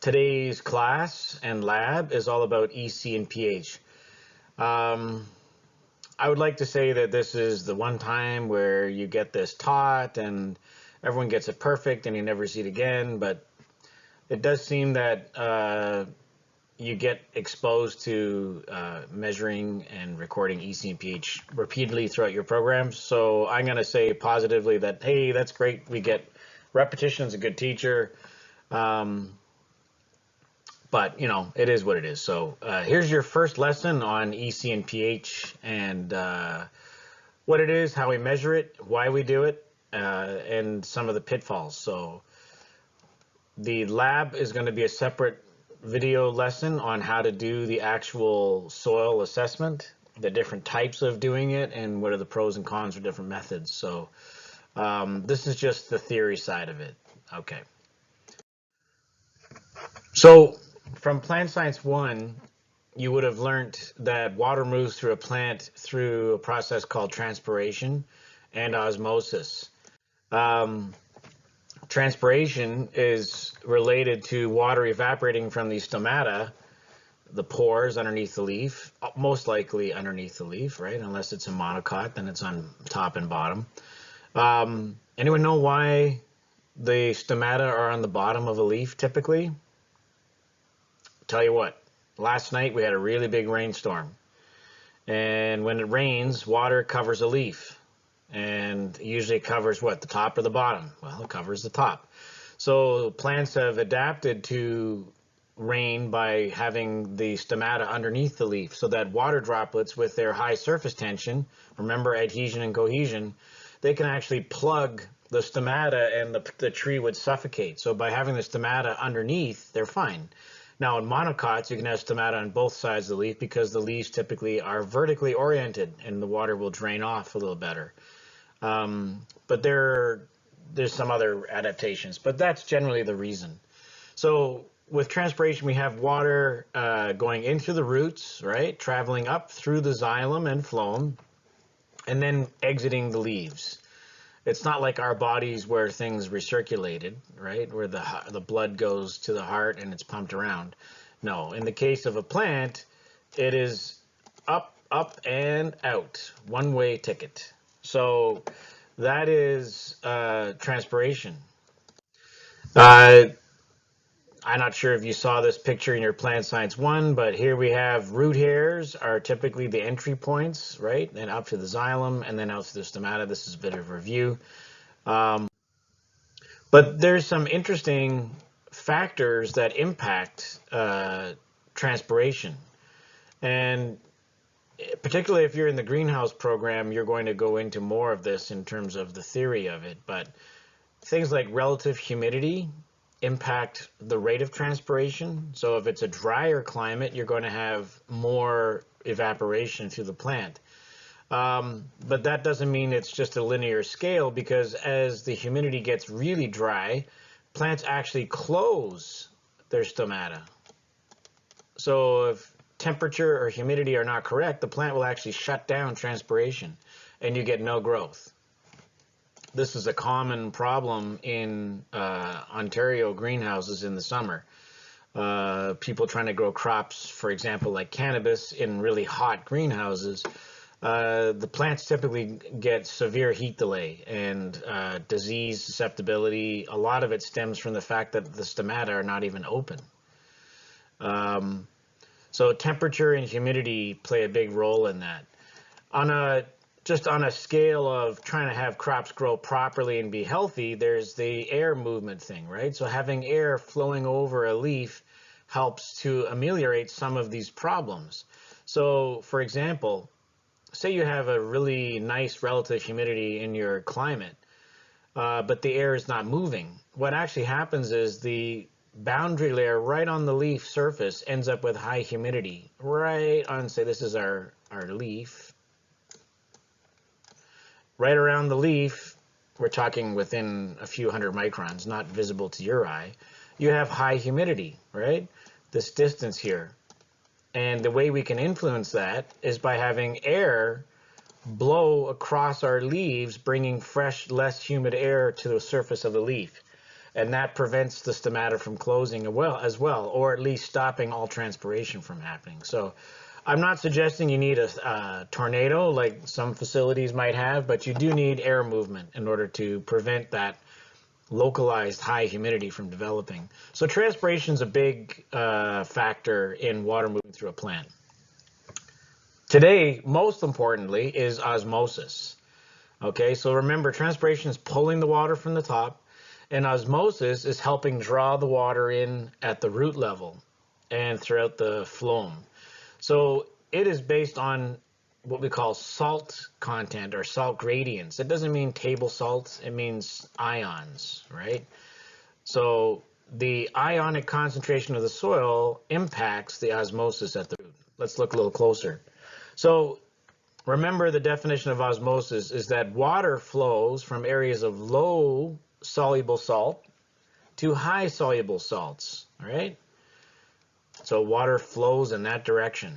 Today's class and lab is all about EC and pH. Um, I would like to say that this is the one time where you get this taught and everyone gets it perfect and you never see it again, but it does seem that you get exposed to measuring and recording EC and pH repeatedly throughout your programs. So I'm going to say positively that, hey, that's great. We get repetition is a good teacher. Um, but it is what it is. So here's your first lesson on EC and pH and what it is, how we measure it, why we do it, and some of the pitfalls. So the lab is going to be a separate video lesson on how to do the actual soil assessment, the different types of doing it, and what are the pros and cons of different methods. So this is just the theory side of it. Okay. So from Plant Science 1, you would have learned that water moves through a plant through a process called transpiration and osmosis. Um, Transpiration is related to water evaporating from the stomata, the pores underneath the leaf, most likely underneath the leaf, right? Unless it's a monocot, then it's on top and bottom. Anyone know why the stomata are on the bottom of a leaf typically? Tell you what, last night we had a really big rainstorm. And when it rains, water covers a leaf. And usually it covers what, the top or the bottom? Well, it covers the top. So plants have adapted to rain by having the stomata underneath the leaf so that water droplets with their high surface tension, remember adhesion and cohesion, they can actually plug the stomata and the tree would suffocate. So by having the stomata underneath, they're fine. Now in monocots, you can have stomata on both sides of the leaf because the leaves typically are vertically oriented and the water will drain off a little better. But there's some other adaptations, but that's generally the reason. So with transpiration, we have water going into the roots, right? Traveling up through the xylem and phloem, and then exiting the leaves. It's not like our bodies where things recirculated, right? Where the blood goes to the heart and it's pumped around. No, in the case of a plant, it is up, up, and out. One-way ticket. So that is transpiration. Uh, I'm not sure if you saw this picture in your Plant Science 1, but here we have root hairs are typically the entry points, right? And up to the xylem and then out to the stomata. This is a bit of a review. But there's some interesting factors that impact transpiration. And particularly if you're in the greenhouse program, you're going to go into more of this in terms of the theory of it. But things like relative humidity impact the rate of transpiration. So if it's a drier climate, you're going to have more evaporation through the plant. But that doesn't mean it's just a linear scale, because as the humidity gets really dry, plants actually close their stomata. So if temperature or humidity are not correct, the plant will actually shut down transpiration and you get no growth. This is a common problem in Ontario greenhouses in the summer. People trying to grow crops, for example, like cannabis in really hot greenhouses, the plants typically get severe heat delay and disease susceptibility. A lot of it stems from the fact that the stomata are not even open. So temperature and humidity play a big role in that. Just on a scale of trying to have crops grow properly and be healthy, there's the air movement thing, right? So having air flowing over a leaf helps to ameliorate some of these problems. So for example, say you have a really nice relative humidity in your climate, but the air is not moving. What actually happens is the boundary layer right on the leaf surface ends up with high humidity. Right on, say this is our leaf. Right around the leaf, we're talking within a few hundred microns, not visible to your eye, you have high humidity, right? This distance here. And the way we can influence that is by having air blow across our leaves, bringing fresh, less humid air to the surface of the leaf. and that prevents the stomata from closing as well, or at least stopping all transpiration from happening. So I'm not suggesting you need a tornado like some facilities might have, but you do need air movement in order to prevent that localized high humidity from developing. So transpiration is a big factor in water moving through a plant. Today, most importantly, is osmosis. Okay, so remember, transpiration is pulling the water from the top, and osmosis is helping draw the water in at the root level and throughout the phloem. So it is based on what we call salt content or salt gradients. It doesn't mean table salts, it means ions, right? So the ionic concentration of the soil impacts the osmosis at the root. Let's look a little closer. So remember, the definition of osmosis is that water flows from areas of low soluble salt to high soluble salts, all right? So water flows in that direction.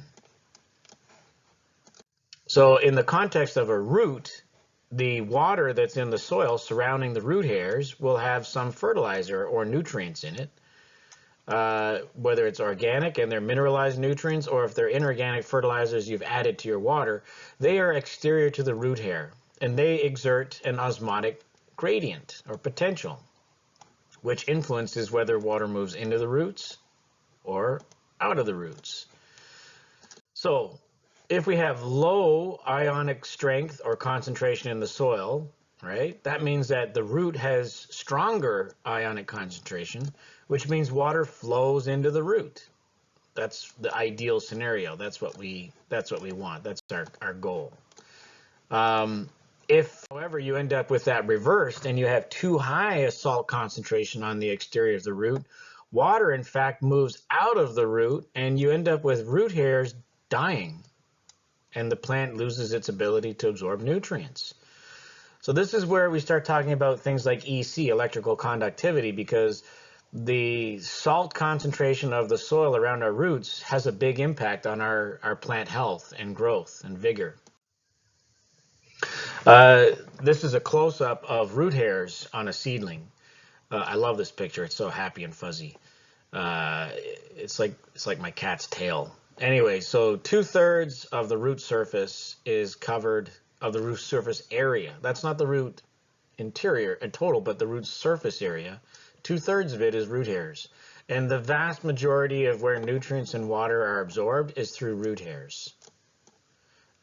So in the context of a root, the water that's in the soil surrounding the root hairs will have some fertilizer or nutrients in it, whether it's organic and they're mineralized nutrients, or if they're inorganic fertilizers you've added to your water. They are exterior to the root hair, and they exert an osmotic gradient or potential, which influences whether water moves into the roots or out of the roots. So if we have low ionic strength or concentration in the soil, right, that means that the root has stronger ionic concentration, which means water flows into the root. That's the ideal scenario. That's what we want. That's our goal. If, however, you end up with that reversed and you have too high a salt concentration on the exterior of the root, water, in fact, moves out of the root, and you end up with root hairs dying, and the plant loses its ability to absorb nutrients. So this is where we start talking about things like EC, electrical conductivity, because the salt concentration of the soil around our roots has a big impact on our plant health and growth and vigor. This is a close-up of root hairs on a seedling. I love this picture. It's so happy and fuzzy. It's like my cat's tail. Anyway, so 2/3 of the root surface is covered, of the root surface area. That's not the root interior in total, but the root surface area. 2/3 of it is root hairs. And the vast majority of where nutrients and water are absorbed is through root hairs.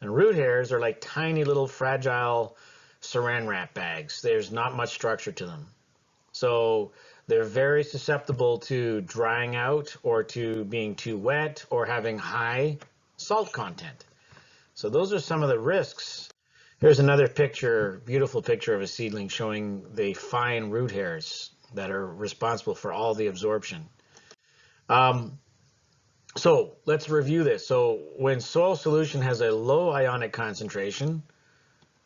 And root hairs are like tiny little fragile saran wrap bags. There's not much structure to them. So they're very susceptible to drying out or to being too wet or having high salt content. So those are some of the risks. Here's another picture, beautiful picture of a seedling showing the fine root hairs that are responsible for all the absorption. So let's review this. So when soil solution has a low ionic concentration,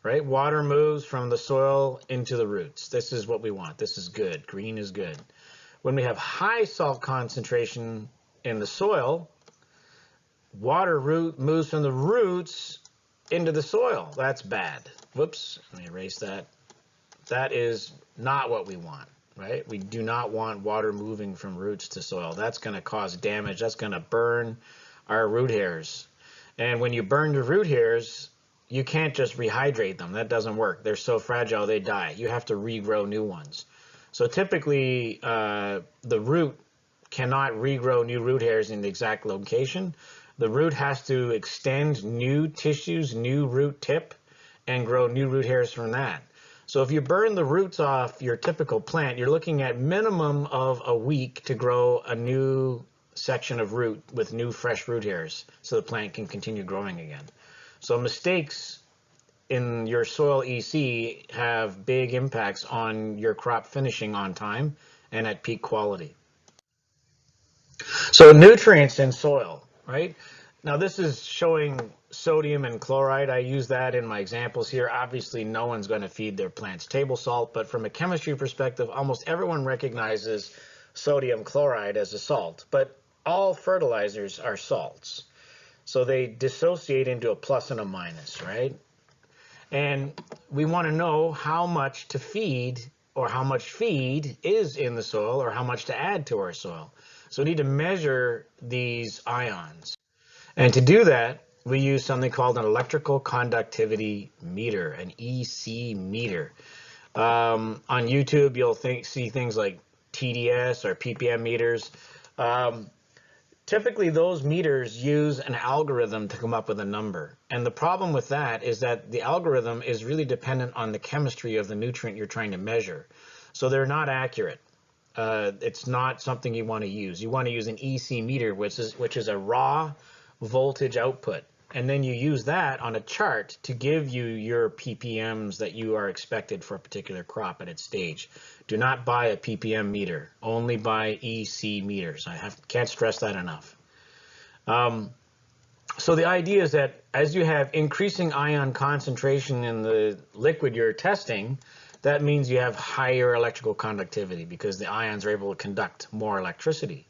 right, water moves from the soil into the roots. This is what we want. This is good. Green is good. When we have high salt concentration in the soil, water moves from the roots into the soil. That's bad. Whoops, let me erase that. That is not what we want, right? We do not want water moving from roots to soil. That's going to cause damage. That's going to burn our root hairs. And when you burn the root hairs, you can't just rehydrate them. That doesn't work. They're so fragile, they die. You have to regrow new ones. So typically, the root cannot regrow new root hairs in the exact location. The root has to extend new tissues, new root tip, and grow new root hairs from that. So if you burn the roots off your typical plant, you're looking at minimum of a week to grow a new section of root with new fresh root hairs so the plant can continue growing again. So mistakes in your soil EC have big impacts on your crop finishing on time and at peak quality. So nutrients in soil, right? Now this is showing sodium and chloride. I use that in my examples here. Obviously no one's going to feed their plants table salt, but from a chemistry perspective, almost everyone recognizes sodium chloride as a salt, but all fertilizers are salts. So they dissociate into a plus and a minus, right? And we want to know how much to feed or how much feed is in the soil or how much to add to our soil. So we need to measure these ions. And to do that, we use something called an electrical conductivity meter, an EC meter. On YouTube, you'll see things like TDS or ppm meters. Typically, those meters use an algorithm to come up with a number. And the problem with that is that the algorithm is really dependent on the chemistry of the nutrient you're trying to measure. So they're not accurate. It's not something you want to use. You want to use an EC meter, which is a raw voltage output. And then you use that on a chart to give you your ppms that you are expected for a particular crop at its stage. Do not buy a ppm meter. Only buy EC meters. Can't stress that enough. So the idea is that as you have increasing ion concentration in the liquid you're testing, that means you have higher electrical conductivity because the ions are able to conduct more electricity.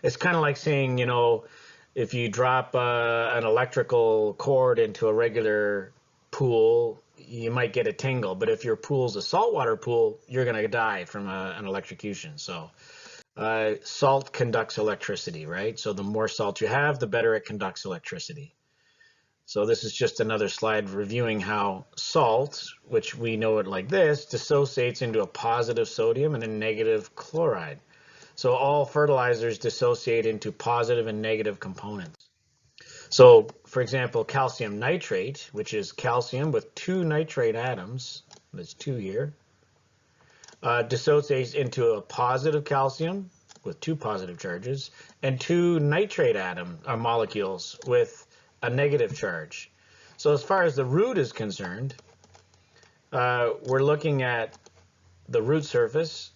It's kind of like saying, you know, if you drop an electrical cord into a regular pool, you might get a tingle. But if your pool's a saltwater pool, you're going to die from an electrocution. So salt conducts electricity, right? So the more salt you have, the better it conducts electricity. So this is just another slide reviewing how salt, which we know it like this, dissociates into a positive sodium and a negative chloride. So all fertilizers dissociate into positive and negative components. So, for example, calcium nitrate, which is calcium with 2 nitrate atoms, there's 2 here, dissociates into a positive calcium with 2 positive charges and 2 nitrate molecules with a negative charge. So as far as the root is concerned, we're looking at the root surface,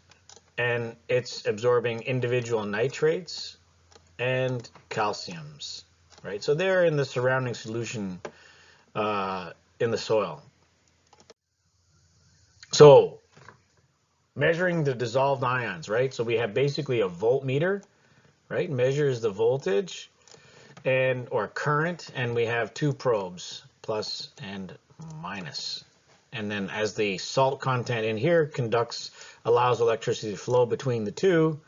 and it's absorbing individual nitrates and calciums, right? So they're in the surrounding solution in the soil. So measuring the dissolved ions, right? So we have basically a voltmeter, right? Measures the voltage or current, and we have 2 probes, plus and minus. And then as the salt content in here allows electricity to flow between the two,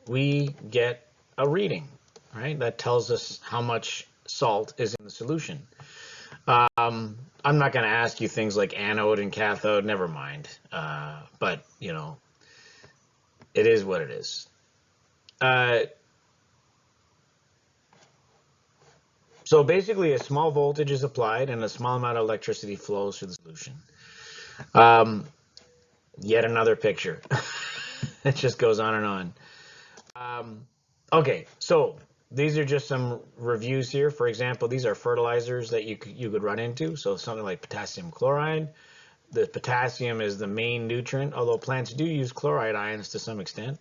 we get a reading, right? That tells us how much salt is in the solution. I'm not going to ask you things like anode and cathode, never mind. But, you know, it is what it is. So basically a small voltage is applied and a small amount of electricity flows through the solution. Yet another picture. It just goes on and on. Okay, so these are just some reviews here. For example, these are fertilizers that you could run into. So something like potassium chloride. The potassium is the main nutrient, although plants do use chloride ions to some extent.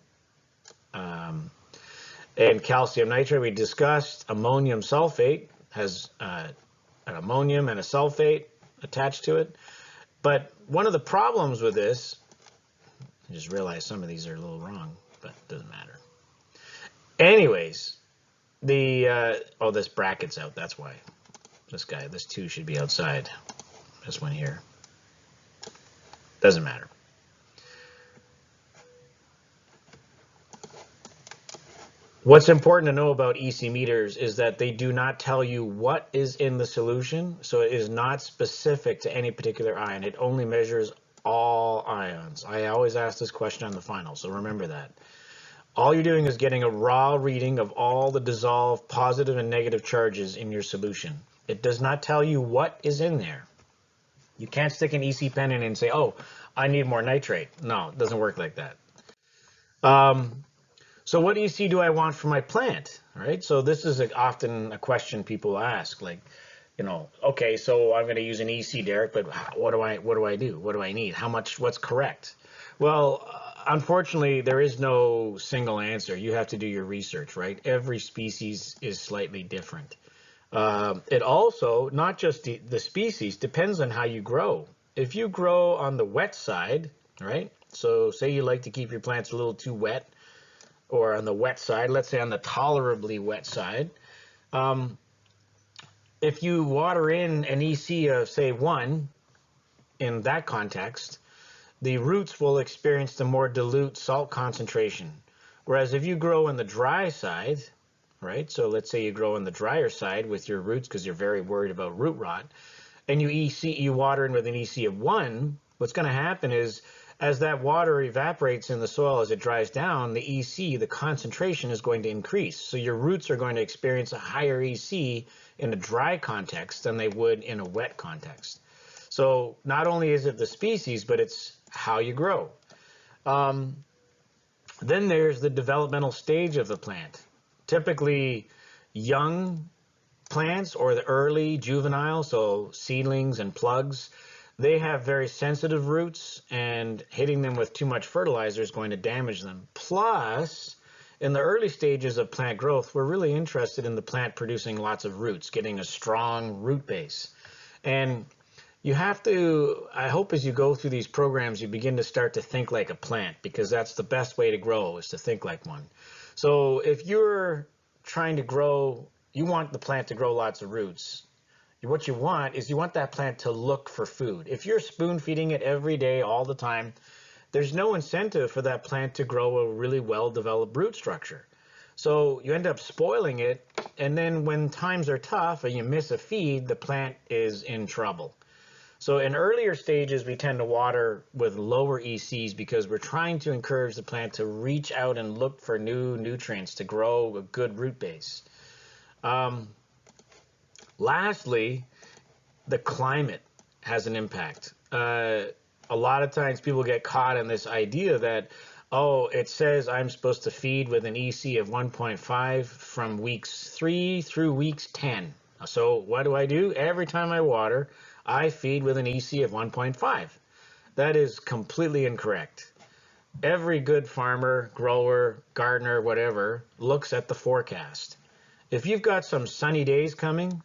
And calcium nitrate we discussed. Ammonium sulfate has an ammonium and a sulfate attached to it. But one of the problems with this, I just realized some of these are a little wrong, but it doesn't matter. Anyways, this bracket's out, that's why. This 2 should be outside. This one here. Doesn't matter. What's important to know about EC meters is that they do not tell you what is in the solution, so it is not specific to any particular ion. It only measures all ions. I always ask this question on the final, so remember that. All you're doing is getting a raw reading of all the dissolved positive and negative charges in your solution. It does not tell you what is in there. You can't stick an EC pen in and say, oh, I need more nitrate. No, it doesn't work like that. So what EC do I want for my plant, right? So this is often a question people ask, like, you know, okay, so I'm going to use an EC, Derek, but what do I do? What do I need? What's correct? Well, unfortunately, there is no single answer. You have to do your research, right? Every species is slightly different. It also, not just the species, depends on how you grow. If you grow on the wet side, right? So say you like to keep your plants a little too wet, or on the wet side, let's say on the tolerably wet side, if you water in an EC of, say, 1 in that context, the roots will experience the more dilute salt concentration. Whereas if you grow in the dry side, right? So let's say you grow on the drier side with your roots because you're very worried about root rot, and you water in with an EC of 1, what's going to happen is as that water evaporates in the soil as it dries down, the EC, the concentration is going to increase. So your roots are going to experience a higher EC in a dry context than they would in a wet context. So not only is it the species, but it's how you grow. Then there's the developmental stage of the plant. Typically young plants or the early juvenile, so seedlings and plugs, they have very sensitive roots, and hitting them with too much fertilizer is going to damage them. Plus, in the early stages of plant growth, we're really interested in the plant producing lots of roots, getting a strong root base. And you have to, I hope as you go through these programs, you begin to start to think like a plant, because that's the best way to grow, is to think like one. So if you're trying to grow, you want the plant to grow lots of roots. What you want is you want that plant to look for food. If you're spoon feeding it every day, all the time, there's no incentive for that plant to grow a really well-developed root structure. So you end up spoiling it, and then when times are tough and you miss a feed, the plant is in trouble. So in earlier stages, we tend to water with lower ECs because we're trying to encourage the plant to reach out and look for new nutrients to grow a good root base. Lastly, the climate has an impact. A lot of times people get caught in this idea that, oh, it says I'm supposed to feed with an EC of 1.5 from weeks 3 through weeks 10. So what do? Every time I water, I feed with an EC of 1.5. That is completely incorrect. Every good farmer, grower, gardener, whatever, looks at the forecast. If you've got some sunny days coming,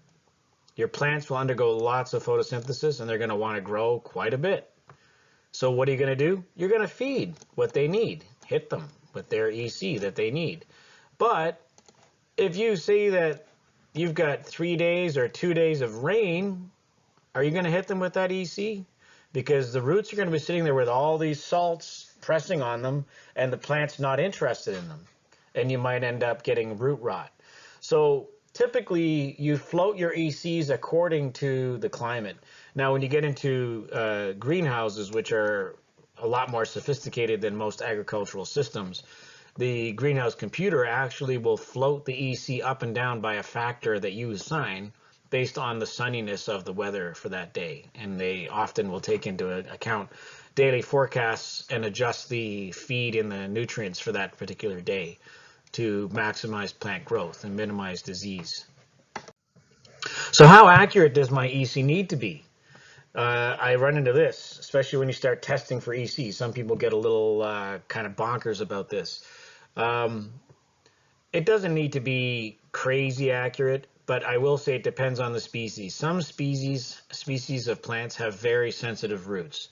your plants will undergo lots of photosynthesis and they're going to want to grow quite a bit. So what are you going to do? You're going to feed what they need, hit them with their EC that they need. But if you see that you've got 3 days or 2 days of rain, are you going to hit them with that EC? Because the roots are going to be sitting there with all these salts pressing on them and the plant's not interested in them. And you might end up getting root rot. So typically, you float your ECs according to the climate. Now, when you get into greenhouses, which are a lot more sophisticated than most agricultural systems, the greenhouse computer actually will float the EC up and down by a factor that you assign based on the sunniness of the weather for that day. And they often will take into account daily forecasts and adjust the feed and the nutrients for that particular day to maximize plant growth and minimize disease. So how accurate does my EC need to be? I run into this, especially when you start testing for EC. Some people get a little kind of bonkers about this. It doesn't need to be crazy accurate, but I will say it depends on the species. Some species of plants have very sensitive roots.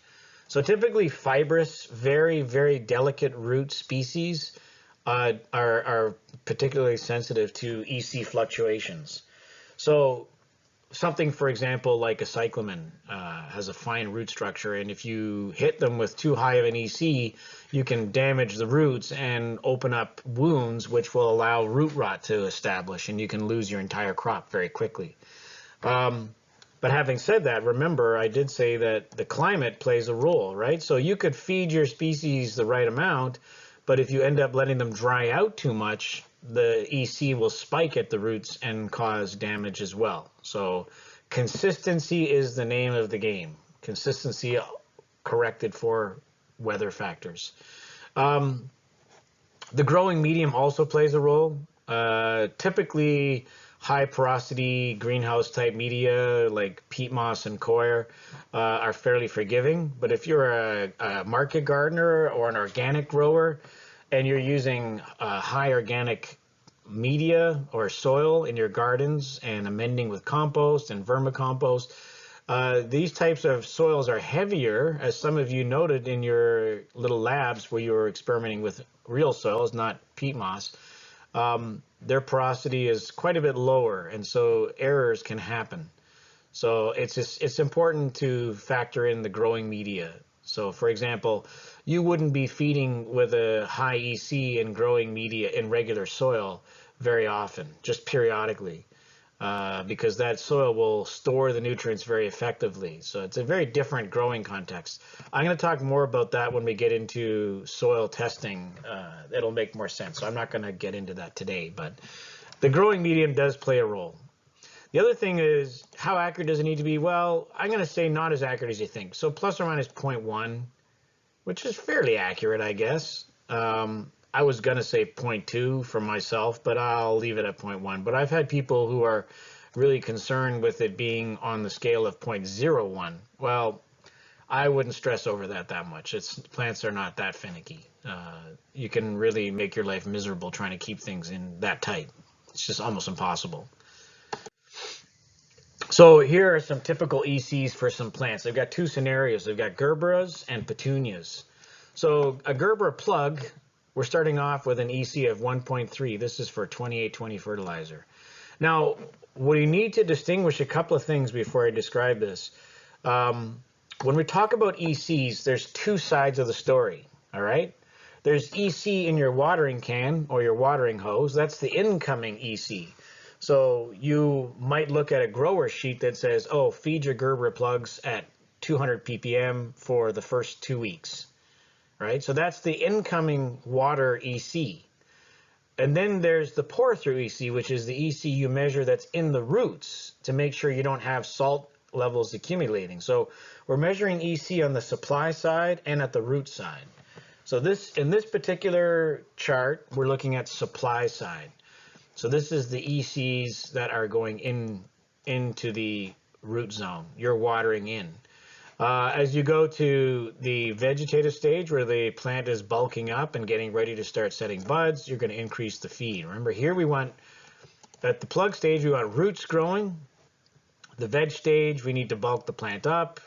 So typically fibrous, very, very delicate root species are particularly sensitive to EC fluctuations. So something, for example, like a cyclamen has a fine root structure, and if you hit them with too high of an EC, you can damage the roots and open up wounds, which will allow root rot to establish, and you can lose your entire crop very quickly. But having said that, remember, I did say that the climate plays a role, right? So you could feed your species the right amount, but if you end up letting them dry out too much, the EC will spike at the roots and cause damage as well. So consistency is the name of the game. Consistency corrected for weather factors. The growing medium also plays a role. Typically, high porosity greenhouse type media like peat moss and coir are fairly forgiving. But if you're a market gardener or an organic grower and you're using high organic media or soil in your gardens and amending with compost and vermicompost, these types of soils are heavier, as some of you noted in your little labs where you were experimenting with real soils, not peat moss. Their porosity is quite a bit lower, and so errors can happen. So it's important to factor in the growing media. So for example, you wouldn't be feeding with a high EC in growing media in regular soil very often, just periodically, because that soil will store the nutrients very effectively. So it's a very different growing context. I'm going to talk more about that when we get into soil testing. It'll make more sense. So I'm not going to get into that today, but the growing medium does play a role. The other thing is, how accurate does it need to be? Well, I'm going to say not as accurate as you think. So plus or minus 0.1, which is fairly accurate, I guess. I was going to say 0.2 for myself, but I'll leave it at 0.1. But I've had people who are really concerned with it being on the scale of 0.01. Well, I wouldn't stress over that much. Plants are not that finicky. You can really make your life miserable trying to keep things in that tight. It's just almost impossible. So here are some typical ECs for some plants. They've got two scenarios. They've got gerberas and petunias. So a gerbera plug, we're starting off with an EC of 1.3. This is for 2820 fertilizer. Now, we need to distinguish a couple of things before I describe this. When we talk about ECs, there's two sides of the story, all right? There's EC in your watering can or your watering hose. That's the incoming EC. So you might look at a grower sheet that says, oh, feed your gerbera plugs at 200 ppm for the first 2 weeks, right? So that's the incoming water EC. And then there's the pour through EC, which is the EC you measure that's in the roots to make sure you don't have salt levels accumulating. So we're measuring EC on the supply side and at the root side. So in this particular chart, we're looking at supply side. So this is the ECs that are going into the root zone. You're watering in. As you go to the vegetative stage where the plant is bulking up and getting ready to start setting buds, you're going to increase the feed. Remember here at the plug stage, we want roots growing. The veg stage, we need to bulk the plant up.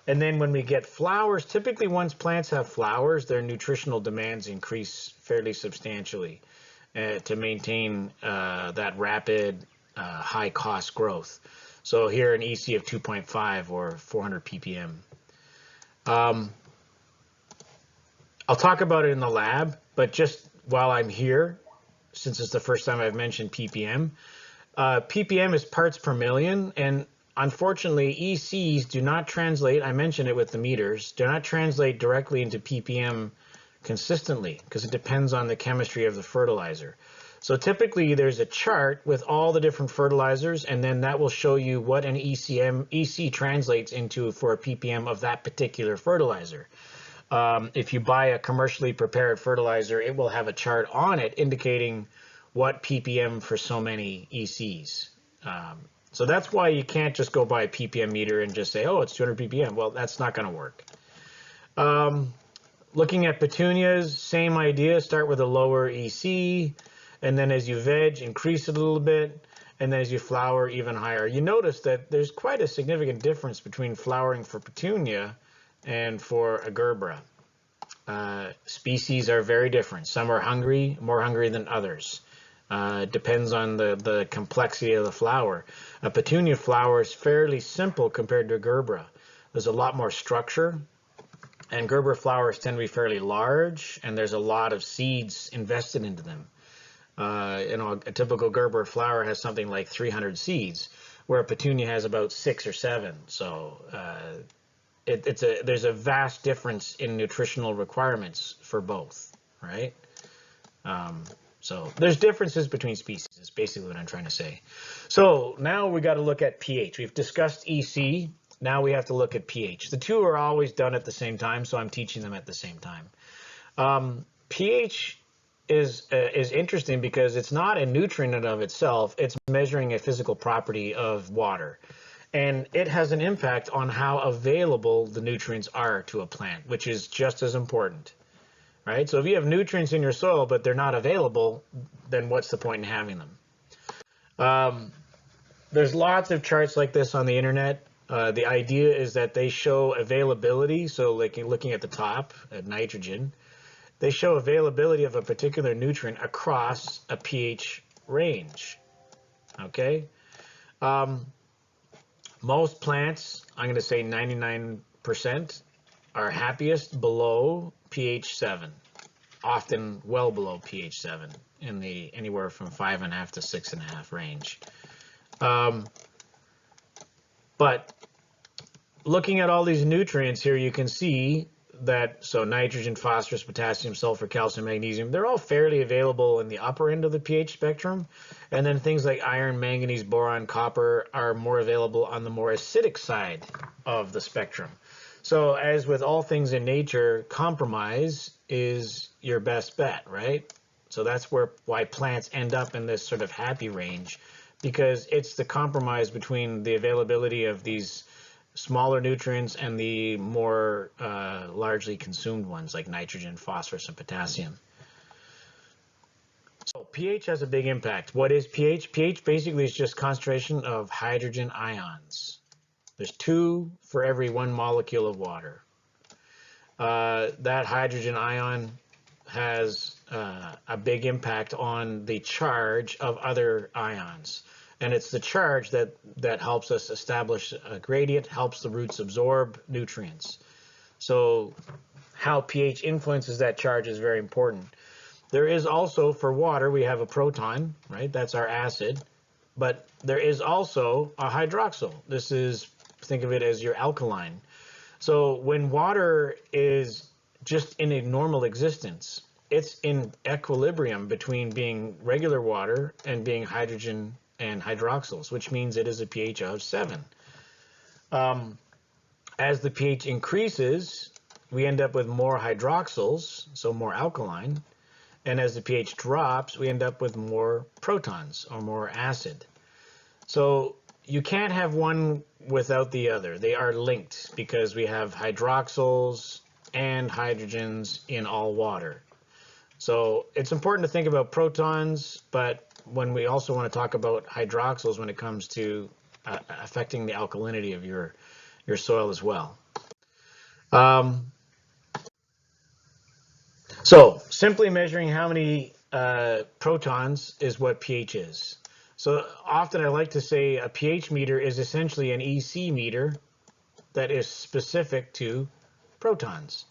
And then when we get flowers, typically once plants have flowers, their nutritional demands increase fairly substantially to maintain that rapid high cost growth. So here an EC of 2.5 or 400 ppm. I'll talk about it in the lab, but just while I'm here, since it's the first time I've mentioned ppm, ppm is parts per million, and unfortunately ECs do not translate, I mentioned it with the meters, do not translate directly into ppm consistently because it depends on the chemistry of the fertilizer. So typically there's a chart with all the different fertilizers, and then that will show you what an EC translates into for a ppm of that particular fertilizer. If you buy a commercially prepared fertilizer, it will have a chart on it indicating what ppm for so many ECs. So that's why you can't just go buy a ppm meter and just say, oh, it's 200 ppm. Well, that's not going to work. Looking at petunias, same idea. Start with a lower EC, and then as you veg, increase it a little bit, and then as you flower, even higher. You notice that there's quite a significant difference between flowering for petunia and for a gerbera. Species are very different. Some are hungry, more hungry than others. Depends on the complexity of the flower. A petunia flower is fairly simple compared to a gerbera. There's a lot more structure, and gerbera flowers tend to be fairly large, and there's a lot of seeds invested into them. A typical gerbera flower has something like 300 seeds, where a petunia has about 6 or 7. So there's a vast difference in nutritional requirements for both, right? So there's differences between species, is basically what I'm trying to say. So now we got to look at pH. We've discussed EC. Now we have to look at pH. The two are always done at the same time, so I'm teaching them at the same time. pH is interesting because it's not a nutrient in and of itself. It's measuring a physical property of water. And it has an impact on how available the nutrients are to a plant, which is just as important. Right? So if you have nutrients in your soil, but they're not available, then what's the point in having them? There's lots of charts like this on the internet. The idea is that they show availability. So like looking at the top at nitrogen, they show availability of a particular nutrient across a pH range. Okay. Most plants, I'm going to say 99%, are happiest below pH 7, often well below pH 7 in the anywhere from 5.5 to 6.5 range. But looking at all these nutrients here, you can see that, so nitrogen, phosphorus, potassium, sulfur, calcium, magnesium, they're all fairly available in the upper end of the pH spectrum. And then things like iron, manganese, boron, copper are more available on the more acidic side of the spectrum. So as with all things in nature, compromise is your best bet, right? So that's why plants end up in this sort of happy range, because it's the compromise between the availability of these smaller nutrients and the more largely consumed ones like nitrogen, phosphorus, and potassium. So pH has a big impact. What is pH? pH basically is just concentration of hydrogen ions. There's 2 for every 1 molecule of water. That hydrogen ion has a big impact on the charge of other ions. And it's the charge that helps us establish a gradient, helps the roots absorb nutrients. So how pH influences that charge is very important. There is also, for water, we have a proton, right? That's our acid. But there is also a hydroxyl. This is, think of it as your alkaline. So when water is just in a normal existence, it's in equilibrium between being regular water and being hydrogen and hydroxyls, which means it is a pH of 7. As the pH increases, we end up with more hydroxyls, so more alkaline. And as the pH drops, we end up with more protons or more acid. So you can't have one without the other. They are linked because we have hydroxyls and hydrogens in all water. So it's important to think about protons, but when we also want to talk about hydroxyls when it comes to affecting the alkalinity of your soil as well. So simply measuring how many protons is what pH is. So often I like to say a pH meter is essentially an EC meter that is specific to protons.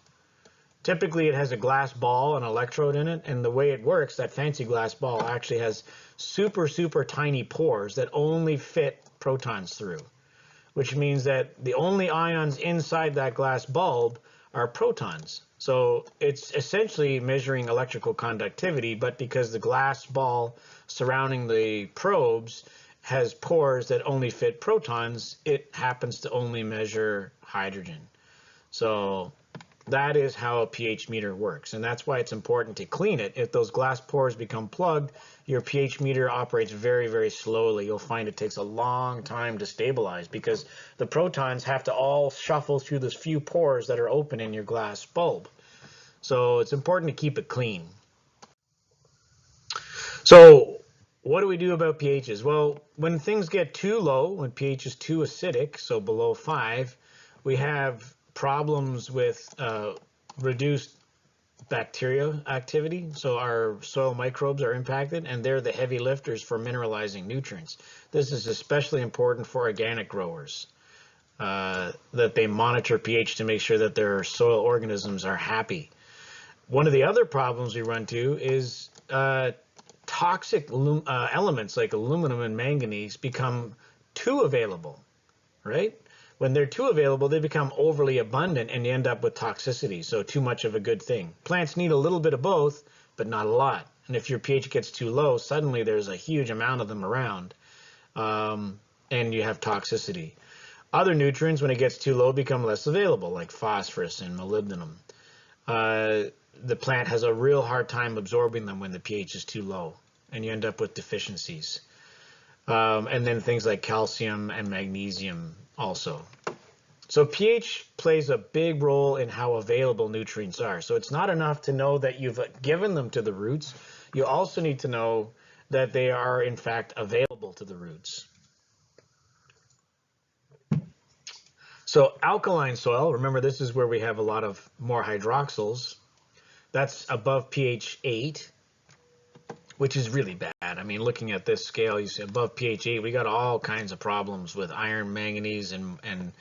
Typically it has a glass ball, an electrode in it, and the way it works, that fancy glass ball actually has super, super tiny pores that only fit protons through, which means that the only ions inside that glass bulb are protons. So it's essentially measuring electrical conductivity, but because the glass ball surrounding the probes has pores that only fit protons, it happens to only measure hydrogen. So that is how a pH meter works, and that's why it's important to clean it. If those glass pores become plugged, your pH meter operates very, very slowly. You'll find it takes a long time to stabilize because the protons have to all shuffle through those few pores that are open in your glass bulb. So it's important to keep it clean. So what do we do about pHs? Well, when things get too low, when pH is too acidic, so below 5, we have problems with reduced bacteria activity. So our soil microbes are impacted, and they're the heavy lifters for mineralizing nutrients. This is especially important for organic growers, that they monitor pH to make sure that their soil organisms are happy. One of the other problems we run to is toxic elements like aluminum and manganese become too available, right? When they're too available, they become overly abundant and you end up with toxicity, so too much of a good thing. Plants need a little bit of both, but not a lot. And if your pH gets too low, suddenly there's a huge amount of them around, and you have toxicity. Other nutrients, when it gets too low, become less available, like phosphorus and molybdenum. The plant has a real hard time absorbing them when the pH is too low, and you end up with deficiencies. And then things like calcium and magnesium also. So pH plays a big role in how available nutrients are. So it's not enough to know that you've given them to the roots. You also need to know that they are in fact available to the roots. So alkaline soil, remember this is where we have a lot of more hydroxyls. That's above pH 8. Which is really bad. I mean, looking at this scale, you see above pH 8, we got all kinds of problems with iron, manganese, and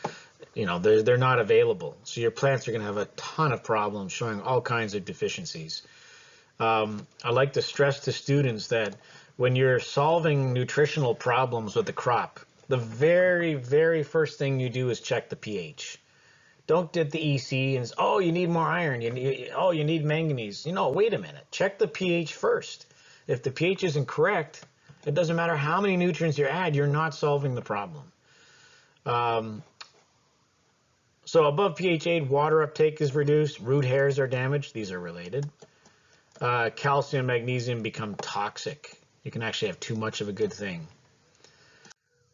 they're not available. So your plants are going to have a ton of problems showing all kinds of deficiencies. I like to stress to students that when you're solving nutritional problems with the crop, the very, very first thing you do is check the pH. Don't get the EC and, oh, you need more iron. You need manganese. Wait a minute. Check the pH first. If the pH isn't correct, it doesn't matter how many nutrients you add, you're not solving the problem. So above pH 8, water uptake is reduced. Root hairs are damaged. These are related. Calcium, magnesium become toxic. You can actually have too much of a good thing.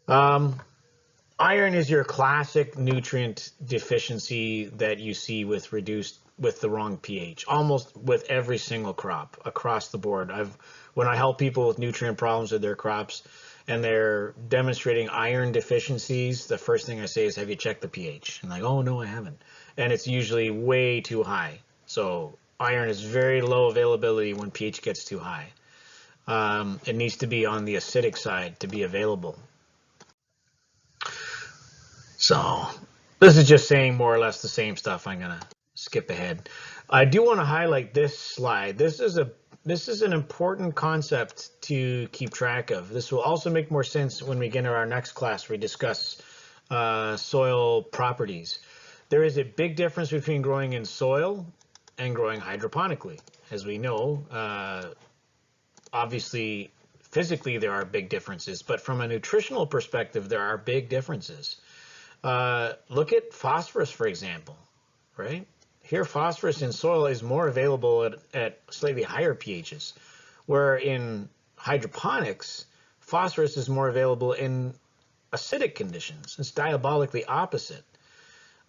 Iron is your classic nutrient deficiency that you see with the wrong pH, almost with every single crop across the board. When I help people with nutrient problems with their crops and they're demonstrating iron deficiencies, the first thing I say is, have you checked the pH? And like, oh no, I haven't. And it's usually way too high. So iron is very low availability when pH gets too high. It needs to be on the acidic side to be available. So this is just saying more or less the same stuff. I'm going to skip ahead. I do want to highlight this slide. This is an important concept to keep track of. This will also make more sense when we get into our next class where we discuss soil properties. There is a big difference between growing in soil and growing hydroponically. As we know, obviously, physically there are big differences, but from a nutritional perspective, there are big differences. Look at phosphorus, for example, right? Here, phosphorus in soil is more available at slightly higher pHs, where in hydroponics, phosphorus is more available in acidic conditions. It's diabolically opposite.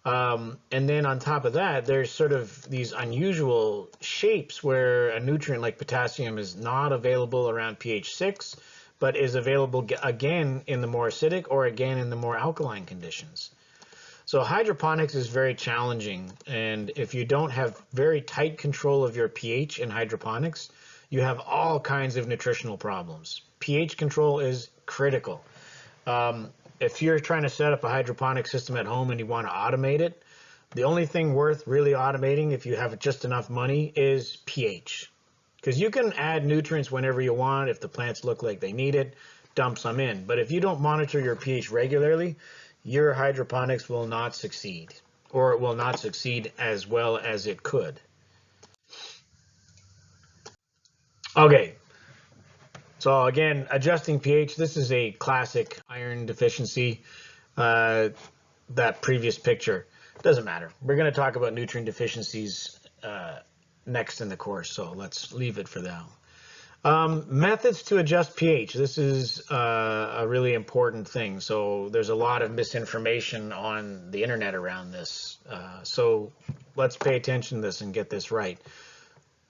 And then on top of that, there's sort of these unusual shapes where a nutrient like potassium is not available around pH 6, but is available again in the more acidic or again in the more alkaline conditions. So hydroponics is very challenging, and if you don't have very tight control of your pH in hydroponics, you have all kinds of nutritional problems. pH control is critical. If you're trying to set up a hydroponic system at home and you want to automate it, the only thing worth really automating if you have just enough money is pH. Because you can add nutrients whenever you want. If the plants look like they need it, dump some in. But if you don't monitor your pH regularly, your hydroponics will not succeed, or it will not succeed as well as it could. Okay, so again, adjusting pH, this is a classic iron deficiency. That previous picture, doesn't matter. We're going to talk about nutrient deficiencies next in the course, so let's leave it for now. Methods to adjust pH. This is a really important thing. So there's a lot of misinformation on the internet around this. So let's pay attention to this and get this right.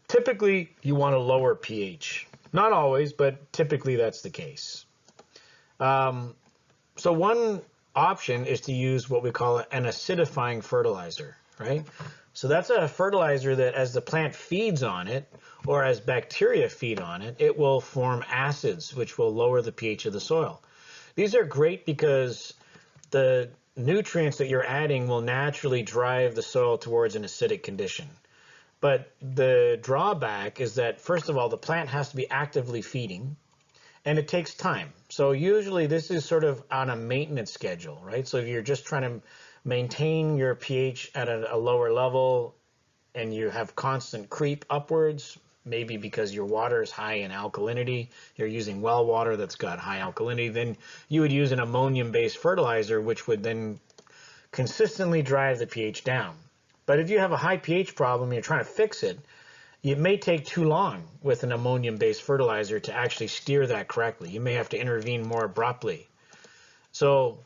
Typically, you want to lower pH. Not always, but typically that's the case. So one option is to use what we call an acidifying fertilizer, right? So that's a fertilizer that as the plant feeds on it, or as bacteria feed on it, it will form acids, which will lower the pH of the soil. These are great because the nutrients that you're adding will naturally drive the soil towards an acidic condition. But the drawback is that, first of all, the plant has to be actively feeding, and it takes time. So usually this is sort of on a maintenance schedule, right? So if you're just trying to maintain your pH at a lower level and you have constant creep upwards, maybe because your water is high in alkalinity, you're using well water that's got high alkalinity, then you would use an ammonium-based fertilizer, which would then consistently drive the pH down. But if you have a high pH problem and you're trying to fix it, it may take too long with an ammonium-based fertilizer to actually steer that correctly. You may have to intervene more abruptly. So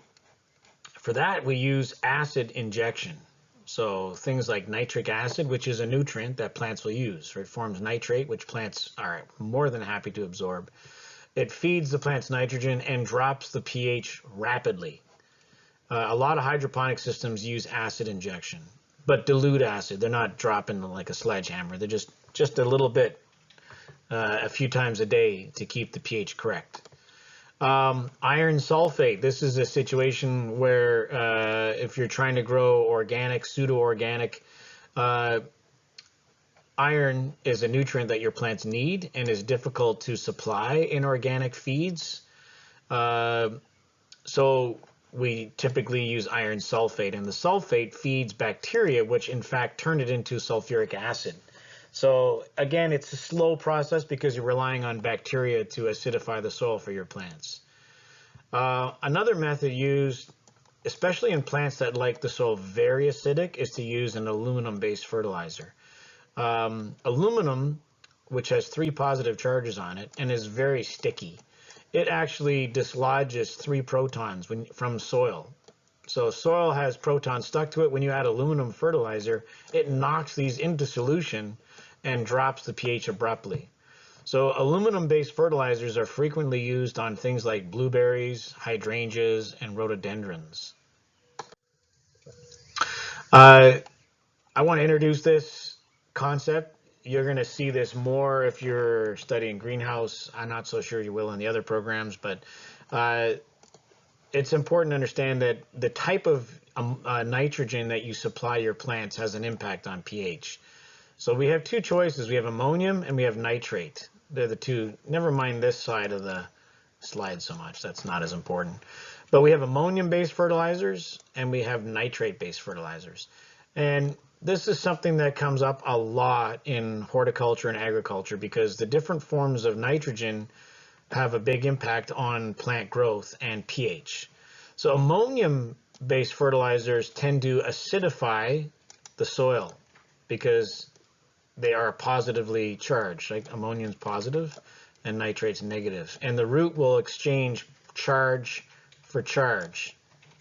for that, we use acid injection. So things like nitric acid, which is a nutrient that plants will use. It forms nitrate, which plants are more than happy to absorb. It feeds the plant's nitrogen and drops the pH rapidly. A lot of hydroponic systems use acid injection, but dilute acid. They're not dropping like a sledgehammer. They're just a little bit, a few times a day to keep the pH correct. Iron sulfate. This is a situation where if you're trying to grow organic, pseudo-organic, uh, iron is a nutrient that your plants need and is difficult to supply in organic feeds. Uh, so we typically use iron sulfate, and the sulfate feeds bacteria, which in fact turn it into sulfuric acid. So again, it's a slow process because you're relying on bacteria to acidify the soil for your plants. Another method used, especially in plants that like the soil very acidic, is to use an aluminum-based fertilizer. Aluminum, which has 3 positive charges on it and is very sticky, it actually dislodges 3 protons from soil. So soil has protons stuck to it. When you add aluminum fertilizer, it knocks these into solution and drops the pH abruptly. So aluminum-based fertilizers are frequently used on things like blueberries, hydrangeas, and rhododendrons. I want to introduce this concept. You're going to see this more if you're studying greenhouse. I'm not so sure you will in the other programs, but it's important to understand that the type of nitrogen that you supply your plants has an impact on pH. So we have 2 choices. We have ammonium and we have nitrate. They're the 2. Never mind this side of the slide so much. That's not as important. But we have ammonium-based fertilizers and we have nitrate-based fertilizers. And this is something that comes up a lot in horticulture and agriculture because the different forms of nitrogen have a big impact on plant growth and pH. So ammonium-based fertilizers tend to acidify the soil because they are positively charged. Like ammonium's positive and nitrate's negative. And the root will exchange charge for charge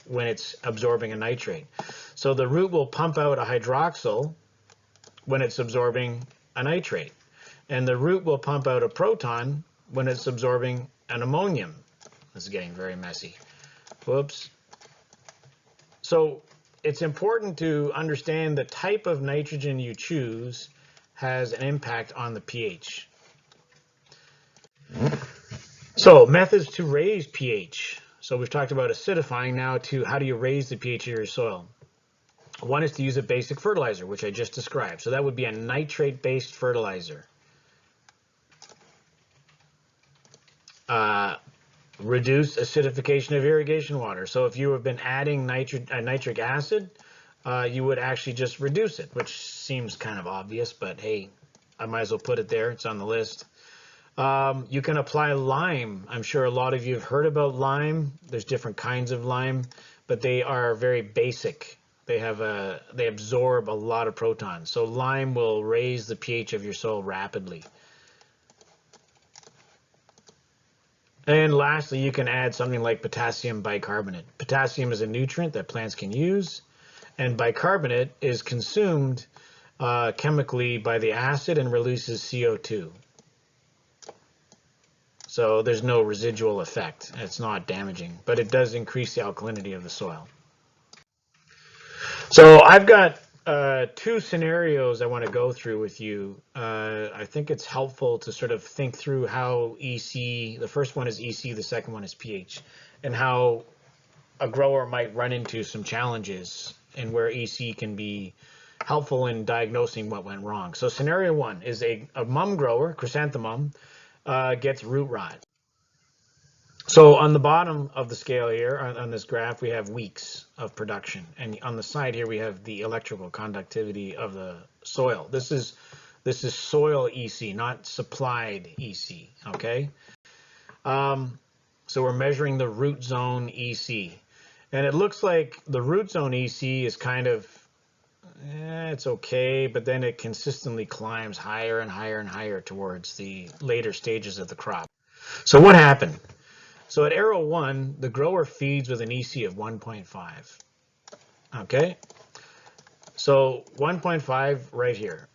when it's absorbing a nitrate. So the root will pump out a hydroxyl when it's absorbing a nitrate. And the root will pump out a proton when it's absorbing an ammonium. This is getting very messy. Whoops. So it's important to understand the type of nitrogen you choose has an impact on the pH. So methods to raise pH. So we've talked about acidifying. Now to how do you raise the pH of your soil? One is to use a basic fertilizer, which I just described. So that would be a nitrate-based fertilizer. Reduce acidification of irrigation water. So if you have been adding nitric acid, you would actually just reduce it, which seems kind of obvious, but hey, I might as well put it there. It's on the list. You can apply lime. I'm sure a lot of you have heard about lime. There's different kinds of lime, but they are very basic. They absorb a lot of protons. So lime will raise the pH of your soil rapidly. And lastly, you can add something like potassium bicarbonate. Potassium is a nutrient that plants can use, and bicarbonate is consumed chemically by the acid and releases CO2. So there's no residual effect. It's not damaging, but it does increase the alkalinity of the soil. So I've got 2 scenarios I want to go through with you. I think it's helpful to sort of think through how EC, the first one is EC, the second one is pH, and how a grower might run into some challenges and where EC can be helpful in diagnosing what went wrong. So scenario 1 is a mum grower, chrysanthemum, gets root rot. So on the bottom of the scale here, on this graph, we have weeks of production. And on the side here, we have the electrical conductivity of the soil. This is soil EC, not supplied EC, okay? So we're measuring the root zone EC. And it looks like the root zone EC is kind of, it's okay, but then it consistently climbs higher and higher and higher towards the later stages of the crop. So what happened? So at arrow 1, the grower feeds with an EC of 1.5. Okay? So 1.5 right here.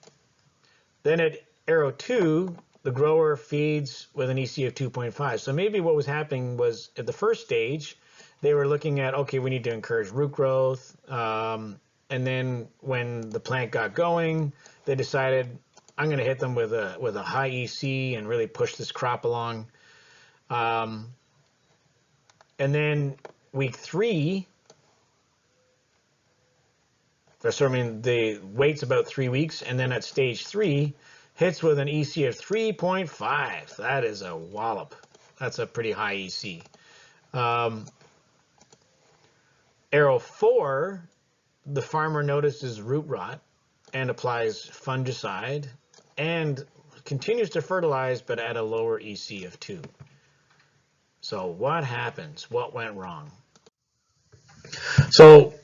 Then at arrow 2, the grower feeds with an EC of 2.5. So maybe what was happening was at the first stage, they were looking at, okay, we need to encourage root growth. And then when the plant got going, they decided, I'm going to hit them with a high EC and really push this crop along. And then week 3, so I mean, the waits about 3 weeks, and then at stage 3, hits with an EC of 3.5. That is a wallop. That's a pretty high EC. Arrow 4, the farmer notices root rot and applies fungicide and continues to fertilize, but at a lower EC of 2. So what happens? What went wrong? So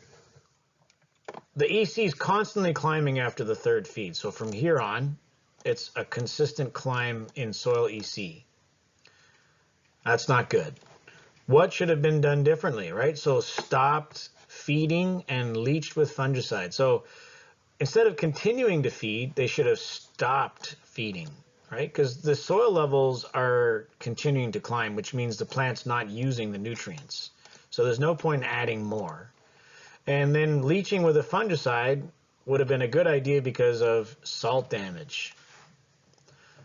the EC is constantly climbing after the 3rd feed. So from here on, it's a consistent climb in soil EC. That's not good. What should have been done differently, right? So stopped feeding and leached with fungicide. So instead of continuing to feed, they should have stopped feeding, right? Because the soil levels are continuing to climb, which means the plant's not using the nutrients. So there's no point in adding more. And then leaching with a fungicide would have been a good idea because of salt damage.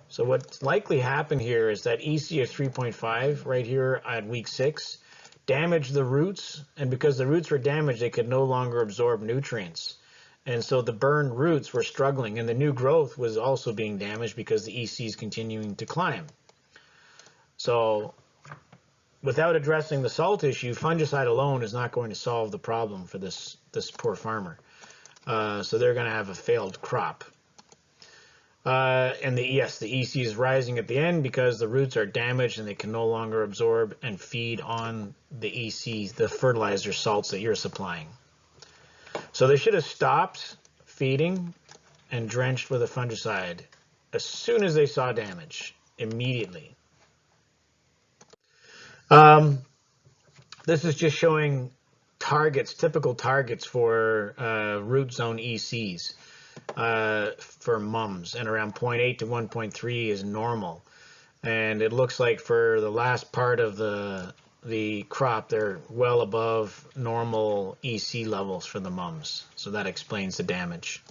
So what's likely happened here is that EC of 3.5 right here at week 6 damaged the roots, and because the roots were damaged, they could no longer absorb nutrients. And so the burned roots were struggling, and the new growth was also being damaged because the EC is continuing to climb. So without addressing the salt issue, fungicide alone is not going to solve the problem for this poor farmer. So they're going to have a failed crop. And the EC is rising at the end because the roots are damaged and they can no longer absorb and feed on the EC, the fertilizer salts that you're supplying. So they should have stopped feeding and drenched with a fungicide as soon as they saw damage, immediately. This is just showing targets, typical targets for root zone ECs. For mums, and around 0.8 to 1.3 is normal. And it looks like for the last part of the crop, they're well above normal EC levels for the mums. So that explains the damage.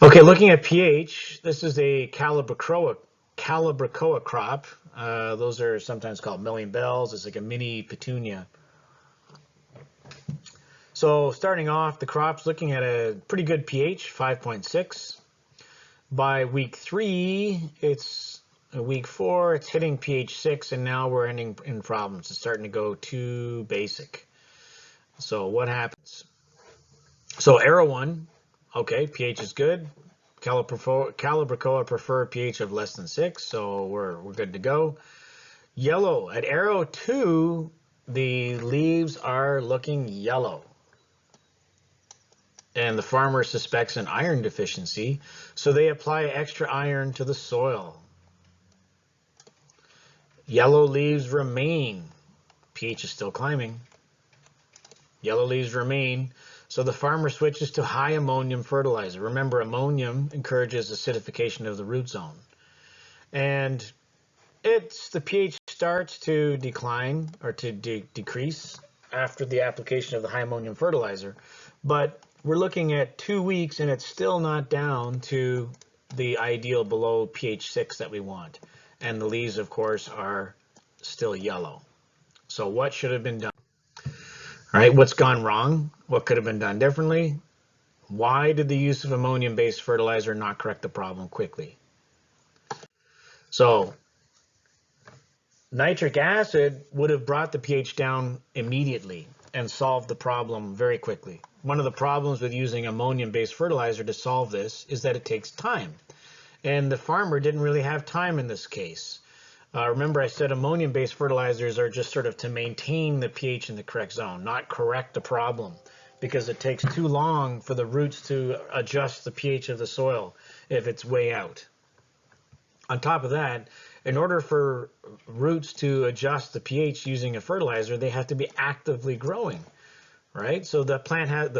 Okay, looking at pH, this is a Calibrachoa crop. Those are sometimes called million bells. It's like a mini petunia. So starting off, the crop's looking at a pretty good pH, 5.6. By week 3, it's week 4, it's hitting pH 6, and now we're ending in problems. It's starting to go too basic. So what happens? So arrow 1, okay, pH is good. Calibrachoa prefer pH of less than 6, so we're good to go. Yellow, at arrow 2, the leaves are looking yellow. And the farmer suspects an iron deficiency, so they apply extra iron to the soil. Yellow leaves remain. pH is still climbing. Yellow leaves remain, so the farmer switches to high ammonium fertilizer. Remember, ammonium encourages acidification of the root zone. And the pH starts to decline or to decrease after the application of the high ammonium fertilizer, but we're looking at 2 weeks and it's still not down to the ideal below pH 6 that we want. And the leaves, of course, are still yellow. So what should have been done? All right, what's gone wrong? What could have been done differently? Why did the use of ammonium-based fertilizer not correct the problem quickly? So nitric acid would have brought the pH down immediately and solved the problem very quickly. One of the problems with using ammonium-based fertilizer to solve this is that it takes time. And the farmer didn't really have time in this case. Remember I said ammonium-based fertilizers are just sort of to maintain the pH in the correct zone, not correct the problem, because it takes too long for the roots to adjust the pH of the soil if it's way out. On top of that, in order for roots to adjust the pH using a fertilizer, they have to be actively growing, right? So the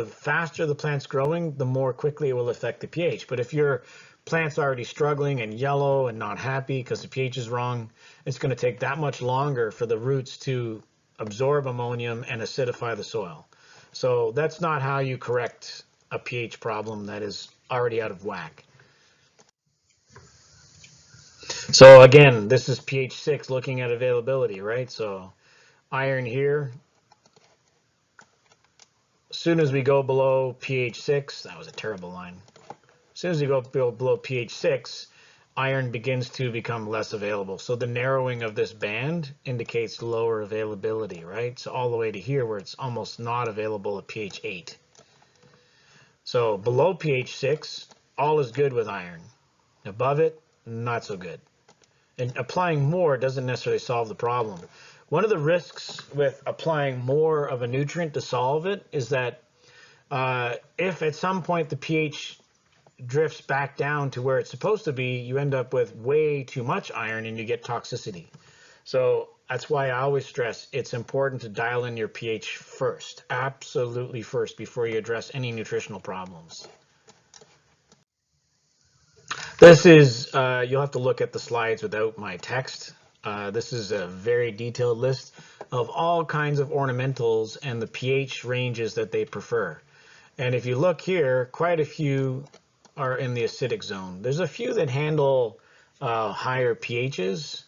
faster the plant's growing, the more quickly it will affect the pH. But if your plant's already struggling and yellow and not happy because the pH is wrong, it's going to take that much longer for the roots to absorb ammonium and acidify the soil. So that's not how you correct a pH problem that is already out of whack. So again, this is pH 6 looking at availability, right? So iron here. As soon as we go below pH 6, that was a terrible line. As soon as we go below pH 6, iron begins to become less available. So the narrowing of this band indicates lower availability, right? So all the way to here where it's almost not available at pH 8. So below pH 6, all is good with iron. Above it, not so good. And applying more doesn't necessarily solve the problem. One of the risks with applying more of a nutrient to solve it is that if at some point the pH drifts back down to where it's supposed to be, you end up with way too much iron and you get toxicity. So that's why I always stress it's important to dial in your pH first, absolutely first, before you address any nutritional problems. This is, you'll have to look at the slides without my text. This is a very detailed list of all kinds of ornamentals and the pH ranges that they prefer. And if you look here, quite a few are in the acidic zone. There's a few that handle higher pHs,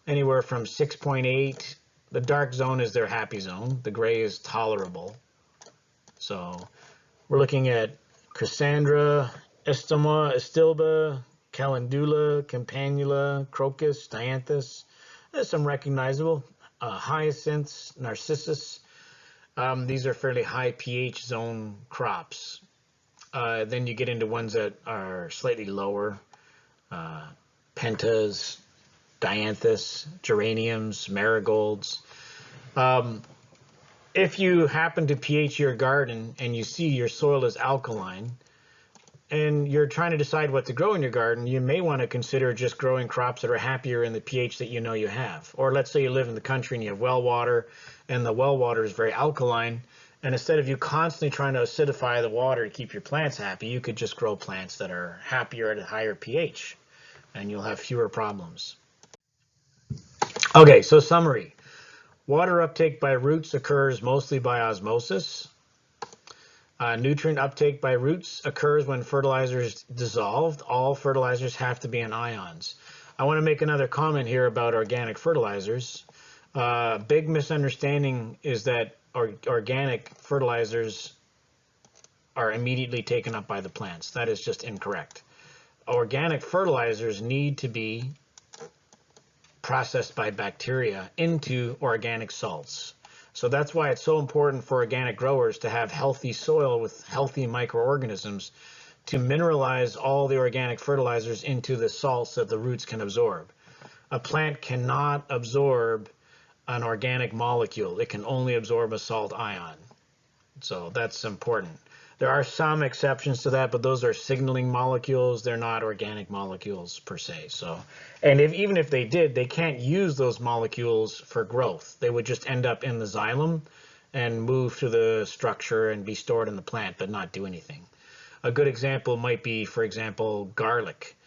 anywhere from 6.8. The dark zone is their happy zone. The gray is tolerable. So we're looking at Cassandra, Estilba, Calendula, Campanula, Crocus, Dianthus. There's some recognizable. Hyacinths, Narcissus. These are fairly high pH zone crops. Then you get into ones that are slightly lower. Pentas, Dianthus, Geraniums, Marigolds. If you happen to pH your garden and you see your soil is alkaline and you're trying to decide what to grow in your garden, you may want to consider just growing crops that are happier in the pH that you know you have. Or let's say you live in the country and you have well water and the well water is very alkaline. And instead of you constantly trying to acidify the water to keep your plants happy, you could just grow plants that are happier at a higher pH and you'll have fewer problems. Okay, so summary. Water uptake by roots occurs mostly by osmosis. Nutrient uptake by roots occurs when fertilizer is dissolved. All fertilizers have to be in ions. I want to make another comment here about organic fertilizers. Big misunderstanding is that organic fertilizers are immediately taken up by the plants. That is just incorrect. Organic fertilizers need to be processed by bacteria into organic salts. So that's why it's so important for organic growers to have healthy soil with healthy microorganisms to mineralize all the organic fertilizers into the salts that the roots can absorb. A plant cannot absorb an organic molecule. It can only absorb a salt ion. So that's important. There are some exceptions to that, but those are signaling molecules. They're not organic molecules per se. So, and even if they did, they can't use those molecules for growth. They would just end up in the xylem and move to the structure and be stored in the plant, but not do anything. A good example might be, for example, garlic.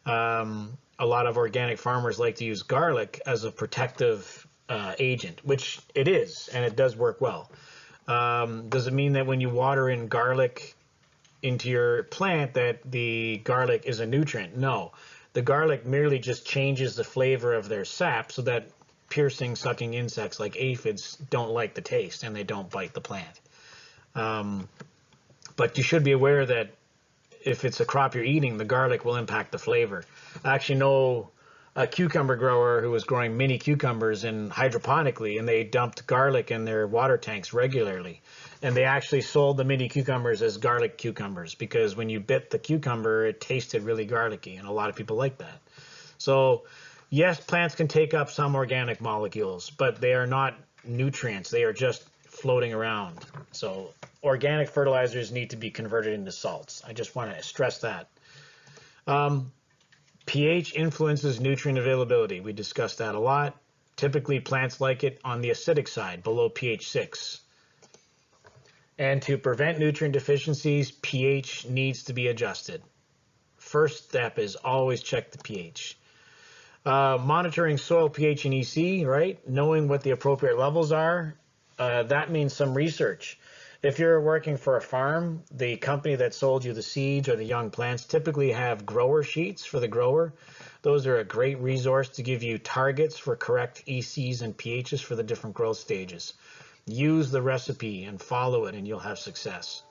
A lot of organic farmers like to use garlic as a protective agent, which it is, and it does work well. Does it mean that when you water in garlic into your plant that the garlic is a nutrient? No. The garlic merely just changes the flavor of their sap so that piercing, sucking insects like aphids don't like the taste and they don't bite the plant. But you should be aware that if it's a crop you're eating, the garlic will impact the flavor. I actually know a cucumber grower who was growing mini cucumbers in hydroponically, and they dumped garlic in their water tanks regularly. And they actually sold the mini cucumbers as garlic cucumbers because when you bit the cucumber, it tasted really garlicky, and a lot of people like that. So yes, plants can take up some organic molecules, but they are not nutrients. They are just floating around. So organic fertilizers need to be converted into salts. I just want to stress that. pH influences nutrient availability. We discussed that a lot. Typically, plants like it on the acidic side, below pH 6. And to prevent nutrient deficiencies, pH needs to be adjusted. First step is always check the pH. Monitoring soil pH and EC, right? Knowing what the appropriate levels are, that means some research. If you're working for a farm, the company that sold you the seeds or the young plants typically have grower sheets for the grower. Those are a great resource to give you targets for correct ECs and pHs for the different growth stages. Use the recipe and follow it, and you'll have success.